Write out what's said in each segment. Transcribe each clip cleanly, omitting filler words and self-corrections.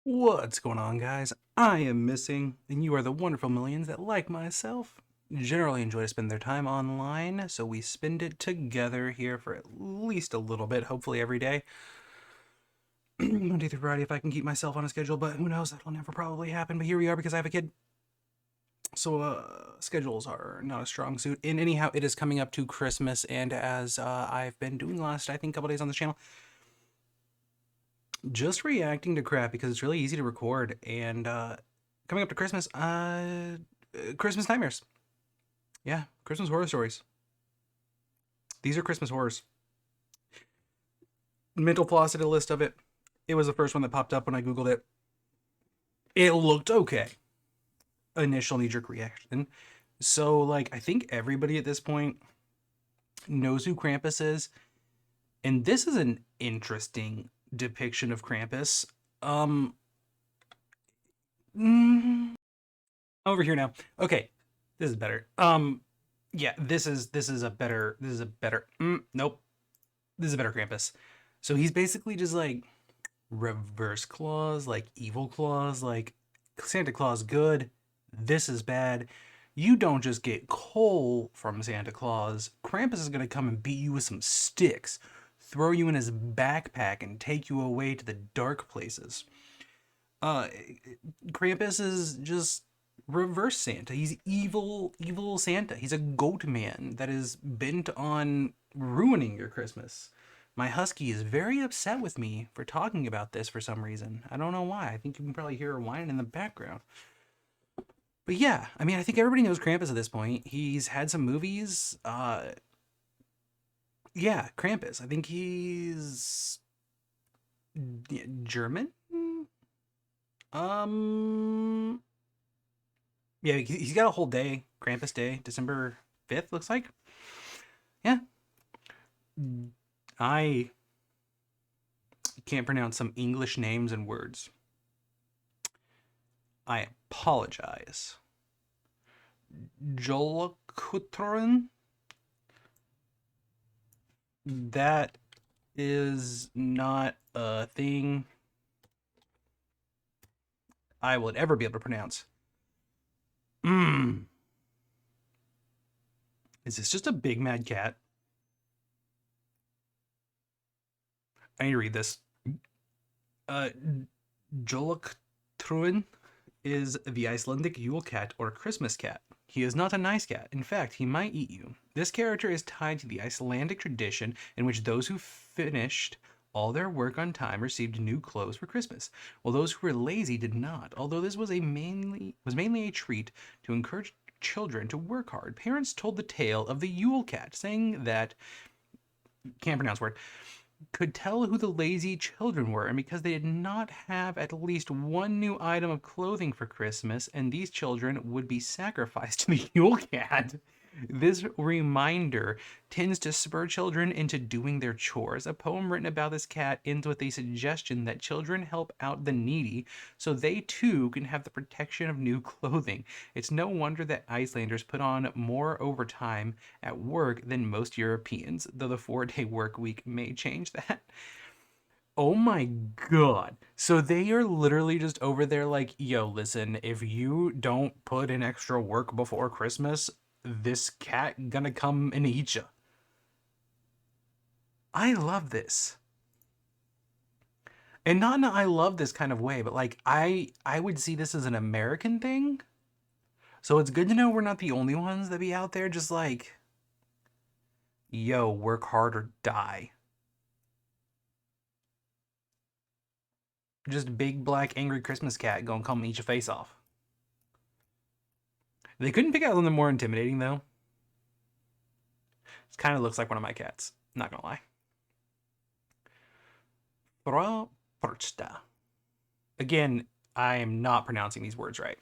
What's going on, guys? I am missing, and you are the wonderful millions that, like myself, generally enjoy to spend their time online, so we spend it together here for at least a little bit, hopefully every day. Monday through Friday if I can keep myself on a schedule, but who knows, that'll never probably happen. But here we are because I have a kid. So, schedules are not a strong suit. And anyhow, it is coming up to Christmas, and as I've been doing the last, I think, couple days on this channel, just reacting to crap because it's really easy to record. And coming up to Christmas, Christmas nightmares. Yeah, Christmas horror stories. These are Christmas horrors. Mental floss did a list of it. It was the first one that popped up when I Googled it. It looked okay. Initial knee jerk reaction. So, like, I think everybody at this point knows who Krampus is. And this is an interesting depiction of Krampus. Um, mm, Over here now. Okay, this is better. Yeah, this is a better. Nope, this is a better Krampus. So he's basically just like reverse claws, like evil claws, like Santa Claus good, this is bad. You don't just get coal from Santa Claus. Krampus is gonna come and beat you with some sticks, throw you in his backpack, and take you away to the dark places. Uh, Krampus is just reverse Santa. He's evil, evil Santa. He's a goat man that is bent on ruining your Christmas. My husky is very upset with me for talking about this for some reason. I don't know why. I think you can probably hear her whining in the background. But yeah, I mean, I think everybody knows Krampus at this point. He's had some movies. Yeah, Krampus. I think he's German. Um, yeah, he's got a whole day, Krampus Day, December 5th, looks like. Yeah. I can't pronounce some English names and words. I apologize. Jolakutron? That is not a thing I would ever be able to pronounce. Mmm. Is this just a big mad cat? I need to read this. Uh, Jolaktruen is the Icelandic Yule cat or Christmas cat. He is not a nice cat. In fact, he might eat you. This character is tied to the Icelandic tradition in which those who finished all their work on time received new clothes for Christmas, while those who were lazy did not. Although this was mainly a treat to encourage children to work hard, parents told the tale of the Yule cat, saying that can't pronounce word could tell who the lazy children were, and because they did not have at least one new item of clothing for Christmas, and these children would be sacrificed to the Yule Cat. This reminder tends to spur children into doing their chores. A poem written about this cat ends with a suggestion that children help out the needy so they too can have the protection of new clothing. It's no wonder that Icelanders put on more overtime at work than most Europeans, though the 4-day work week may change that. Oh my god. So they are literally just over there like, yo, listen, if you don't put in extra work before Christmas, this cat gonna come and eat you. I love this. And not in a I love this kind of way, but like I would see this as an American thing. So it's good to know we're not the only ones that be out there just like, yo, work hard or die. Just big black angry Christmas cat gonna come and eat your face off. They couldn't pick out something more intimidating though. It kind of looks like one of my cats. Not gonna lie. Proprsta. Again, I am not pronouncing these words right.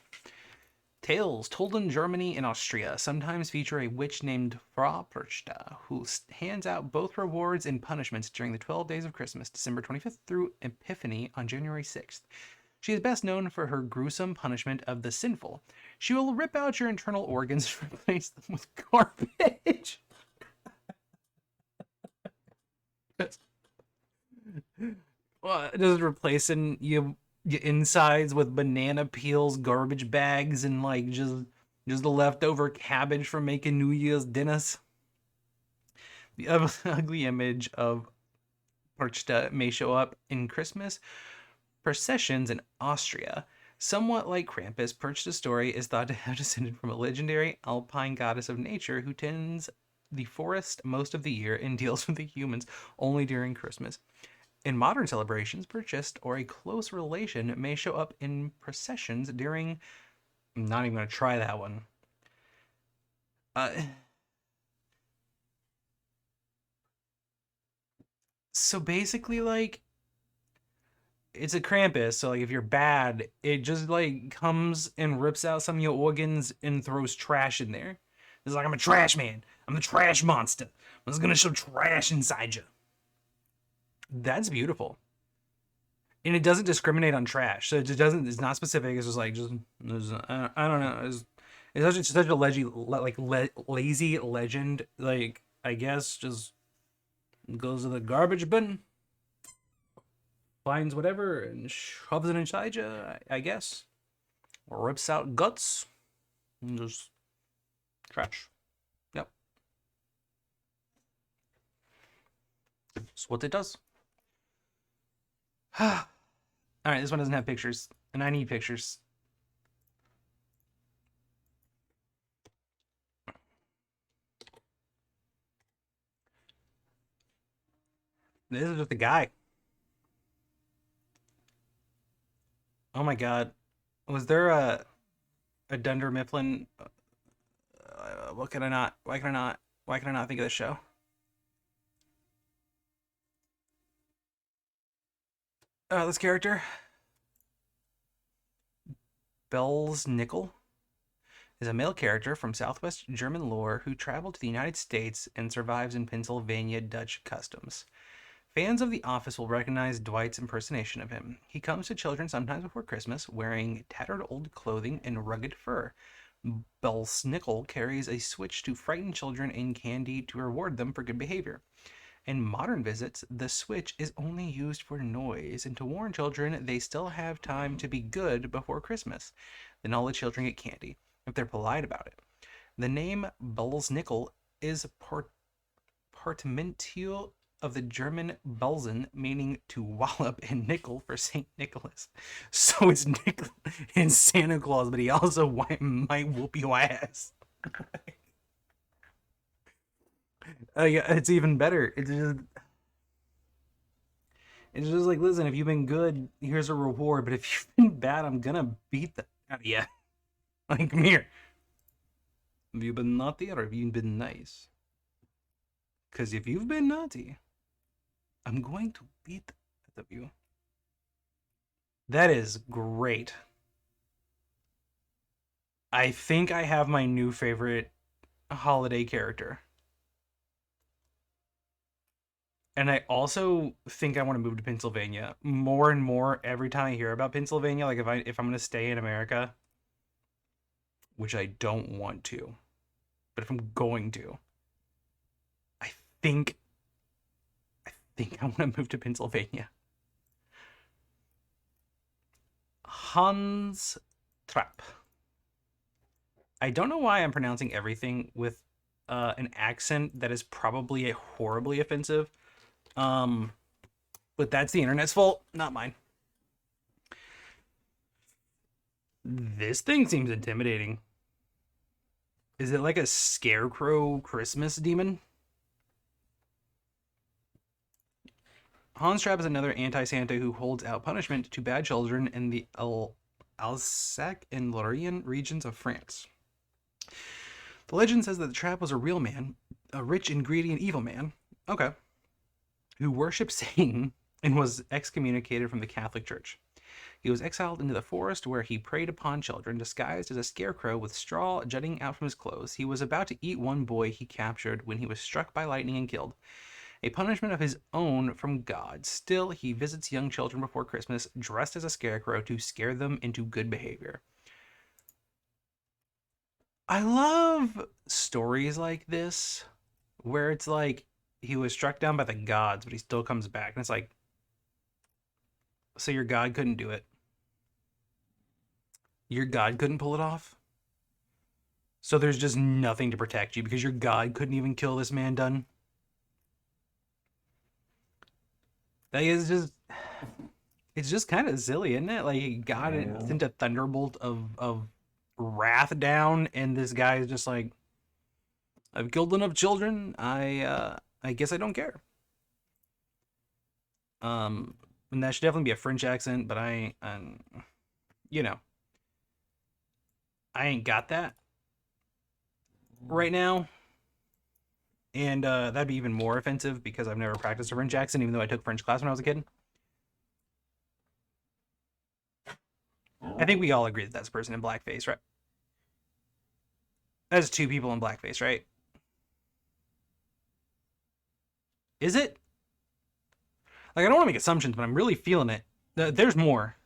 Tales told in Germany and Austria sometimes feature a witch named Frau Perchta, who hands out both rewards and punishments during the 12 days of Christmas, December 25th through Epiphany on January 6th. She is best known for her gruesome punishment of the sinful. She will rip out your internal organs and replace them with garbage. Well, just replacing you your insides with banana peels, garbage bags, and like just the leftover cabbage from making New Year's dinners. The ugly image of Perchta may show up in Christmas processions in Austria. Somewhat like Krampus, Perchta's story is thought to have descended from a legendary alpine goddess of nature who tends the forest most of the year and deals with the humans only during Christmas. In modern celebrations, purchased or a close relation may show up in processions during. I'm not even going to try that one. Uh, so basically, like, it's a Krampus. So, like, if you're bad, it just, like, comes and rips out some of your organs and throws trash in there. It's like, I'm a trash man. I'm the trash monster. I'm just going to show trash inside you. That's beautiful. And it doesn't discriminate on trash. So it just doesn't. It's not specific. It's just like I don't know. It's such a lazy legend. Like I guess just goes to the garbage bin, finds whatever and shoves it inside you. I guess, or rips out guts and just trash. Yep, that's what it does. All right, this one doesn't have pictures, and I need pictures. This is just a guy. Oh my god, was there a Dunder Mifflin? What can I not? Why can I not? Why can I not think of this show? This character, Bells Nickel, is a male character from Southwest German lore who traveled to the United States and survives in Pennsylvania Dutch customs. Fans of The Office will recognize Dwight's impersonation of him. He comes to children sometimes before Christmas wearing tattered old clothing and rugged fur. Belsnickel carries a switch to frighten children and candy to reward them for good behavior. In modern visits, the switch is only used for noise and to warn children they still have time to be good before Christmas. Then all the children get candy, if they're polite about it. The name Belsnickel is portmanteau of the German Belsen, meaning to wallop, and nickel for St. Nicholas. So it's Nicholas and Santa Claus, but he also might whoop your ass. Yeah, it's even better. It's just like, listen, if you've been good, here's a reward. But if you've been bad, I'm gonna beat the out of you. Like, come here. Have you been naughty or have you been nice? Because if you've been naughty, I'm going to beat the out of you. That is great. I think I have my new favorite holiday character. And I also think I want to move to Pennsylvania more and more every time I hear about Pennsylvania. Like if I'm gonna stay in America, which I don't want to, but if I'm going to, I think I think I want to move to Pennsylvania. Hans Trapp. I don't know why I'm pronouncing everything with an accent that is probably horribly offensive. Um, but that's the internet's fault, not mine. This thing seems intimidating. Is it like a scarecrow Christmas demon? Hans Trapp is another anti-Santa who holds out punishment to bad children in the Alsace and Lorraine regions of France. The legend says that the Trapp was a real man, a rich and greedy and evil man. Okay. Who worshipped Satan and was excommunicated from the Catholic Church. He was exiled into the forest where he preyed upon children, disguised as a scarecrow with straw jutting out from his clothes. He was about to eat one boy he captured when he was struck by lightning and killed. A punishment of his own from God. Still, he visits young children before Christmas, dressed as a scarecrow to scare them into good behavior. I love stories like this, where it's like he was struck down by the gods, but he still comes back. And it's like, so your God couldn't do it. Your God couldn't pull it off? So there's just nothing to protect you because your God couldn't even kill this man done? That is just... It's just kind of silly, isn't it? Like, God sent a thunderbolt of wrath down, and this guy is just like, I've killed enough children. I guess I don't care. And that should definitely be a French accent, but you know, I ain't got that right now. And that'd be even more offensive because I've never practiced a French accent, even though I took French class when I was a kid. I think we all agree that that's a person in blackface, right? That's two people in blackface, right? Is it? Like, I don't want to make assumptions, but I'm really feeling it. There's more.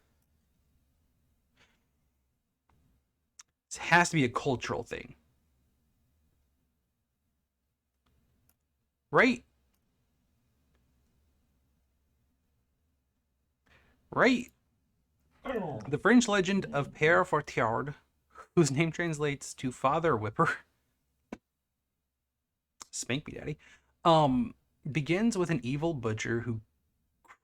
This has to be a cultural thing. Right? Right? The French legend of Père Fortiard, whose name translates to Father Whipper, spank me daddy, begins with an evil butcher who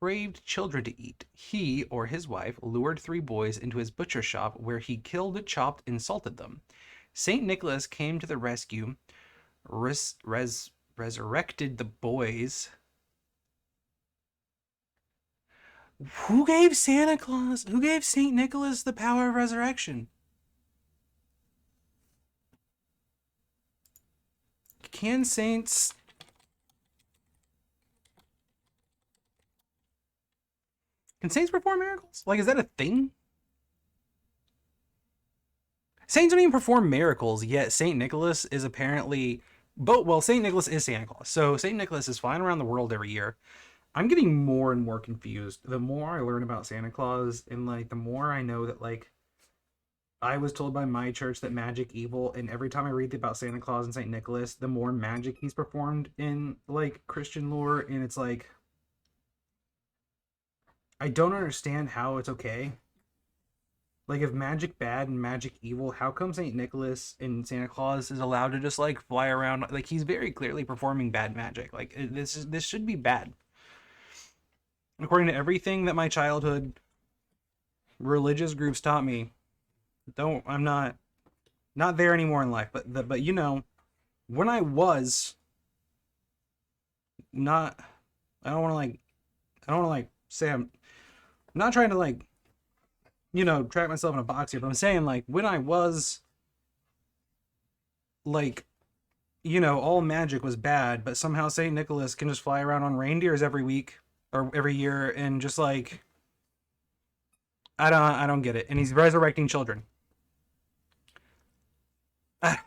craved children to eat. He, or his wife, lured three boys into his butcher shop where he killed, chopped, and salted them. St. Nicholas came to the rescue, resurrected the boys. Who gave St. Nicholas the power of resurrection? Can saints... Can saints perform miracles? Like, is that a thing? Saints don't even perform miracles, yet St. Nicholas is apparently... Well, St. Nicholas is Santa Claus. So St. Nicholas is flying around the world every year. I'm getting more and more confused. The more I learn about Santa Claus, and, like, the more I know that, like, I was told by my church that magic evil, and every time I read about Santa Claus and St. Nicholas, the more magic he's performed in, like, Christian lore, and it's like... I don't understand how it's okay. Like, if magic bad and magic evil, how come St. Nicholas and Santa Claus is allowed to just, like, fly around? Like, he's very clearly performing bad magic. Like, this should be bad. According to everything that my childhood religious groups taught me, I'm not there anymore in life. But you know, when I was not, I don't want to say I'm not trying to, like, you know, trap myself in a box here, but I'm saying, like, when I was, like, you know, all magic was bad, but somehow St. Nicholas can just fly around on reindeers every week or every year and just, like, I don't get it. And he's resurrecting children. And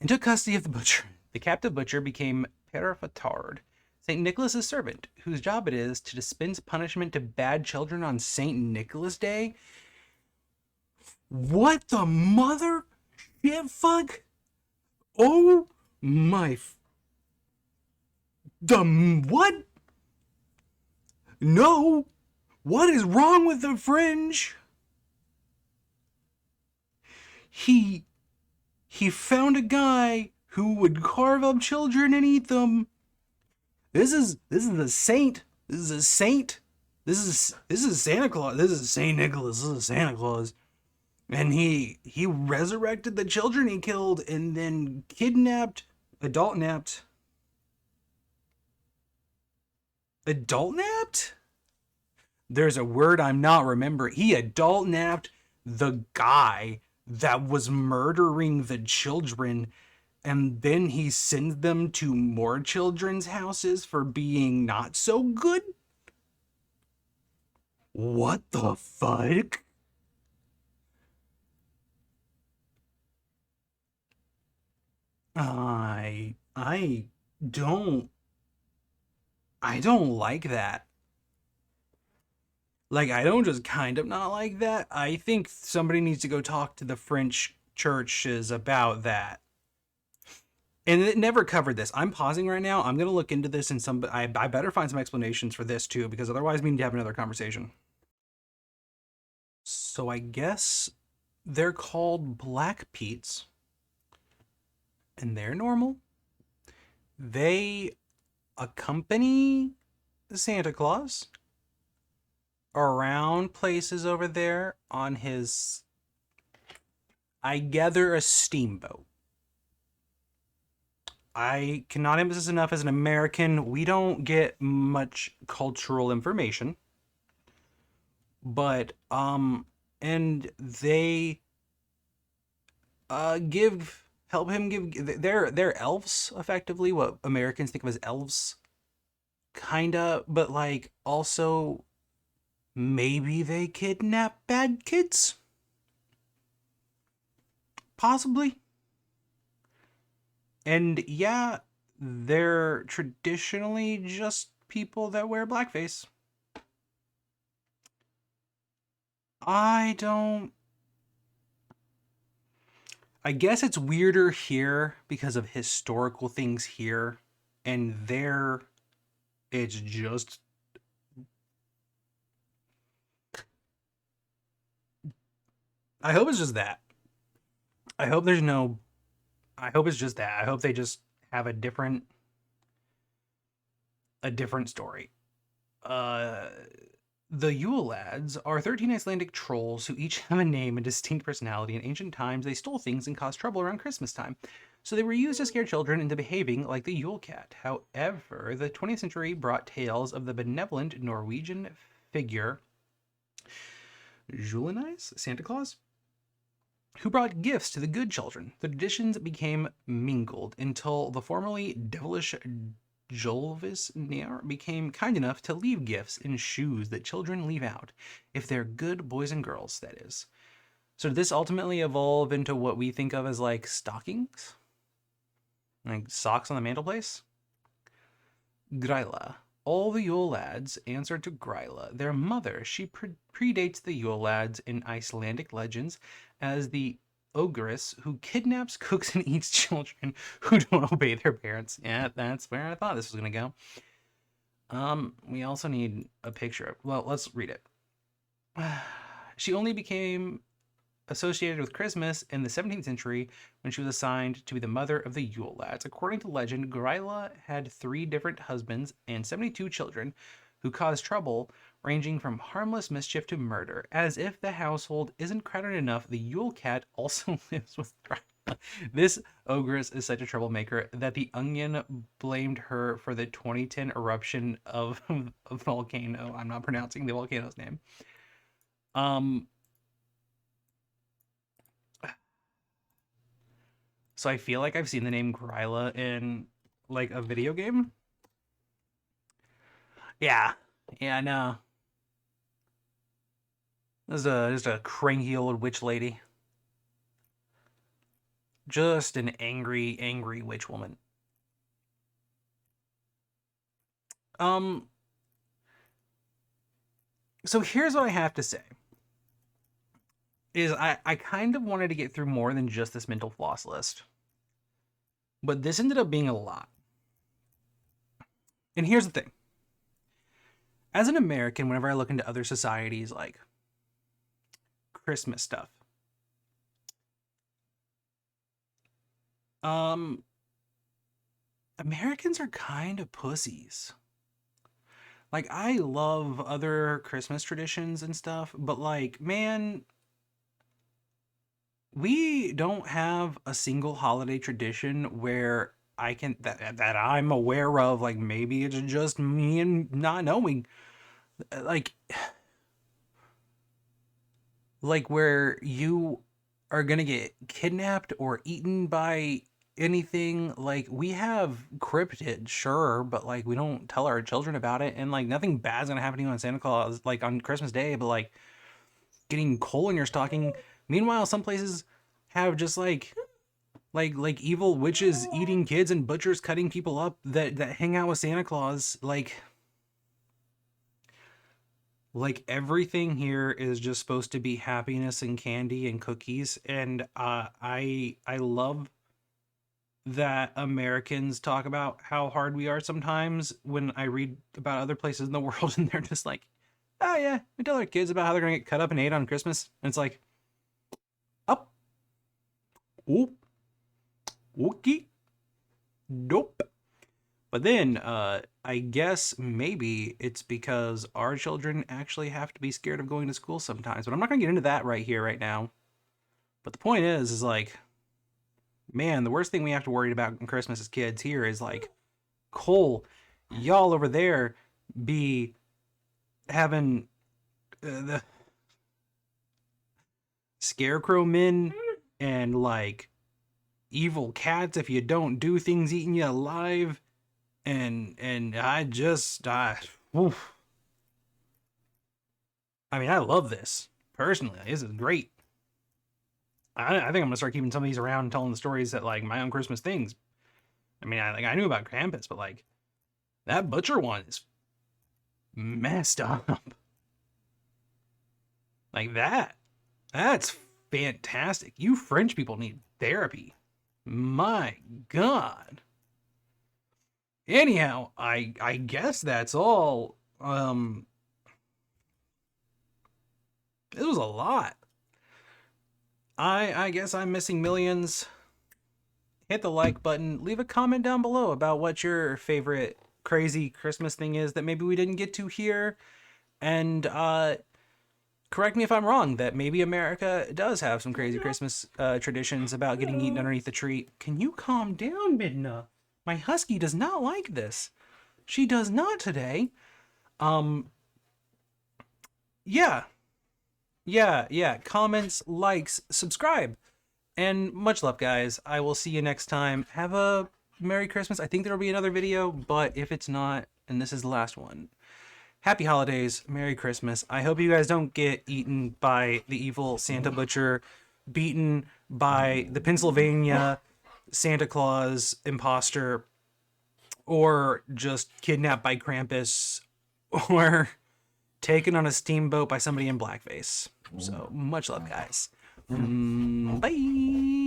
took custody of the butcher. The captive butcher became Père Fatard, St. Nicholas's servant, whose job it is to dispense punishment to bad children on St. Nicholas Day. What the mother shit fuck? Oh my... what? No! What is wrong with the French? He found a guy who would carve up children and eat them. This is a saint. This is a saint. This is Santa Claus. This is Saint Nicholas. This is Santa Claus. And he resurrected the children he killed and then adult napped. There's a word I'm not remembering. He adult napped the guy that was murdering the children, and then he sends them to more children's houses for being not so good? What the fuck? I don't like that. Like, I don't just kind of not like that. I think somebody needs to go talk to the French churches about that. And it never covered this. I'm pausing right now. I'm going to look into this, and I better find some explanations for this too, because otherwise we need to have another conversation. So I guess they're called Black Pete's, and they're normal. They accompany Santa Claus around places over there on his, I gather, a steamboat. I cannot emphasize enough, as an American, we don't get much cultural information. But and they give help him give they're elves, effectively what Americans think of as elves, kinda, but like also maybe they kidnap bad kids, possibly. And yeah, they're traditionally just people that wear blackface. I don't, I guess it's weirder here because of historical things here, and there it's just, I hope it's just that. I hope there's no, I hope it's just that. I hope they just have a different story. Uh the Yule Lads are 13 Icelandic trolls who each have a name and distinct personality. In ancient times, they stole things and caused trouble around Christmas time. So they were used to scare children into behaving like the Yule Cat. However, the 20th century brought tales of the benevolent Norwegian figure Julenis, Santa Claus, who brought gifts to the good children. The traditions became mingled until the formerly devilish Jolvis Nair became kind enough to leave gifts in shoes that children leave out, if they're good boys and girls, that is. So did this ultimately evolve into what we think of as like stockings? Like socks on the mantelpiece? Gryla. All the Yule Lads answer to Gryla, their mother. She predates the Yule Lads in Icelandic legends as the ogress who kidnaps, cooks, and eats children who don't obey their parents. Yeah, that's where I thought this was gonna go. We also need a picture of. Well, let's read it. She only became associated with Christmas in the 17th century when she was assigned to be the mother of the Yule Lads. According to legend, Gryla had 3 different husbands and 72 children who caused trouble ranging from harmless mischief to murder. As if the household isn't crowded enough, the Yule Cat also lives with Gryla. This ogress is such a troublemaker that the Onion blamed her for the 2010 eruption of a volcano. I'm not pronouncing the volcano's name. So I feel like I've seen the name Gryla in like a video game. Yeah. Yeah, no. This is just a cranky old witch lady. Just an angry, angry witch woman. Um, so here's what I have to say. Is I kind of wanted to get through more than just this mental floss list. But this ended up being a lot. And here's the thing. As an American, whenever I look into other societies like Christmas stuff, Americans are kind of pussies. Like, I love other Christmas traditions and stuff, but like, man, we don't have a single holiday tradition where I can that I'm aware of. Like, maybe it's just me and not knowing. Like, where you are gonna get kidnapped or eaten by anything. Like, we have cryptid, sure, but like we don't tell our children about it, and like nothing bad's gonna happen to you on Santa Claus, like on Christmas Day, but like getting coal in your stocking. Meanwhile, some places have just like evil witches eating kids and butchers cutting people up that hang out with Santa Claus. Like everything here is just supposed to be happiness and candy and cookies, and I love that Americans talk about how hard we are sometimes when I read about other places in the world, and they're just like, oh yeah, we tell our kids about how they're gonna get cut up and ate on Christmas, and it's like, up, oop, wookie, nope. But then, I guess maybe it's because our children actually have to be scared of going to school sometimes. But I'm not gonna get into that right here, right now. But the point is like, man, the worst thing we have to worry about in Christmas as kids here is like, Cole, y'all over there be having the scarecrow men and like evil cats if you don't do things eating you alive, and oof. I mean, I love this personally. This is great. I think I'm gonna start keeping some of these around and telling the stories that like my own Christmas things. I mean, I knew about Krampus, but like that butcher one is messed up. Like that's fantastic. You French people need therapy. My God. Anyhow, I guess that's all. This was a lot. I guess I'm missing millions. Hit the like button. Leave a comment down below about what your favorite crazy Christmas thing is that maybe we didn't get to here. And correct me if I'm wrong, that maybe America does have some crazy Christmas traditions about getting eaten underneath the tree. Can you calm down, Midna? My husky does not like this. She does not today. Yeah. Comments, likes, subscribe. And much love, guys. I will see you next time. Have a Merry Christmas. I think there will be another video, but if it's not, and this is the last one, Happy Holidays, Merry Christmas. I hope you guys don't get eaten by the evil Santa Butcher, beaten by the Pennsylvania Santa Claus imposter, or just kidnapped by Krampus, or taken on a steamboat by somebody in blackface. So, much love, guys. Bye!